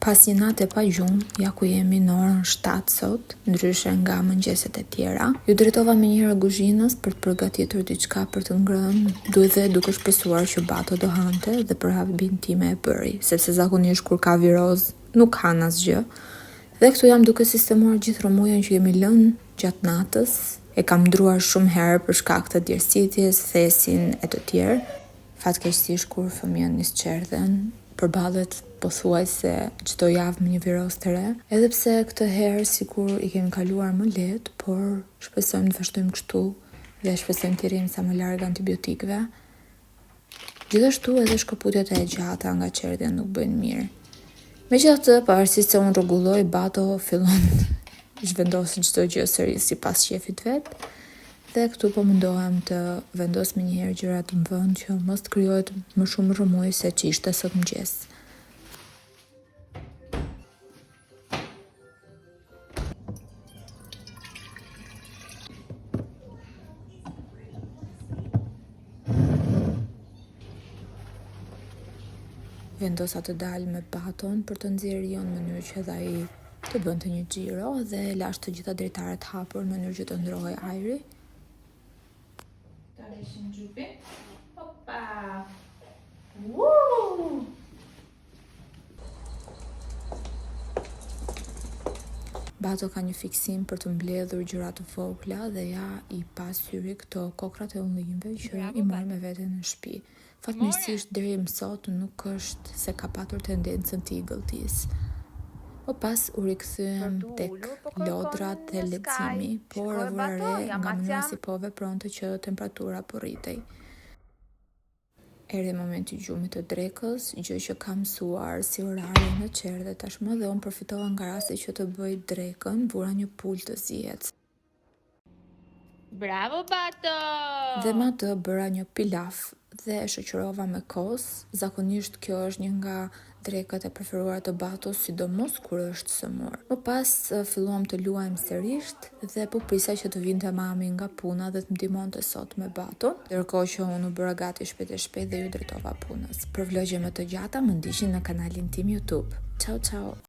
Pas një natë e pa gjumë, ja ku jemi në orën 7 sot, ndryshe nga mëngjeset e tjera, ju drejtova me njëherë kuzhinës për të përgatitur diçka për të ngrënë, duke shpresuar që Bato do hante dhe për habin time e bëri, sepse zakonisht kur ka viroz nuk han asgjë. Dhe këtu jam duke sistemuar gjithë rrëmujën që kemi lënë gjatë natës, e kam ndruar shumë herë për shkak të djersitjes, thesin e të tjerë. Fatkeqësisht kur fëmia nis çerdhen, përballet pothuajse çdo javë me një viroz të re, edhe pse këtë herë sikur i kemi kaluar më lehtë, por shpresojmë të vazhdojmë kështu dhe shpresojmë të rrim sa më larg antibiotikëve. Gjithashtu edhe shkëputjet e gjata nga çerdhja nuk bëjnë mirë. Megjithatë, pavarësisht se unë rregulloj, Bato fillon zhvendos çdo gjë sërish sipas shefit vet. Dhe këtu po mundohem të vendos me njëherë gjërat në vend që mos të krijohet më shumë rrëmuj se që ishte sot mëngjes. Vendosa të dalë me Baton për të nxjerrë në mënyrë që edhe ai të bënte një xhiro dhe lash të gjitha dritaret hapur në mënyrë që të ndrohej ajri. Ishim gjupi. Opa! Woo! Bato ka një fiksim për të mbledhur gjëra të vogla dhe ja i pas hyri këto kokrat e ullinjve që i marr me vete në shtëpi. Fatmirësisht deri më sot nuk është se ka patur tendencën të i gëlltis. Po pas u rikthyem tek lodrat dhe lehtësimi, por e vëra re nga mënyra si po vepronte që temperatura po rritej. Erdhi momenti i gjumit të drekës, gjë që kam mësuar si orare në çerdhe tashmë dhe unë përfitova nga rasti që të bëj drekën, vura një pul të zihet. Bravo Bato! Dhe me atë bëra një pilaf dhe e shoqërova me kos. Zakonisht kjo është një nga drekët e preferuara të Batos, sidomos kur është sëmur. Më pas filluam të luajmë sërish dhe po prisa që të vinte mami nga puna dhe të më ndihmonte sot me Baton, ndërkohë që unë u bëra gati shpejt e shpejt dhe ju drejtova punës. Për vlogje më të gjata më ndiqni në kanalin tim YouTube. Ciao ciao.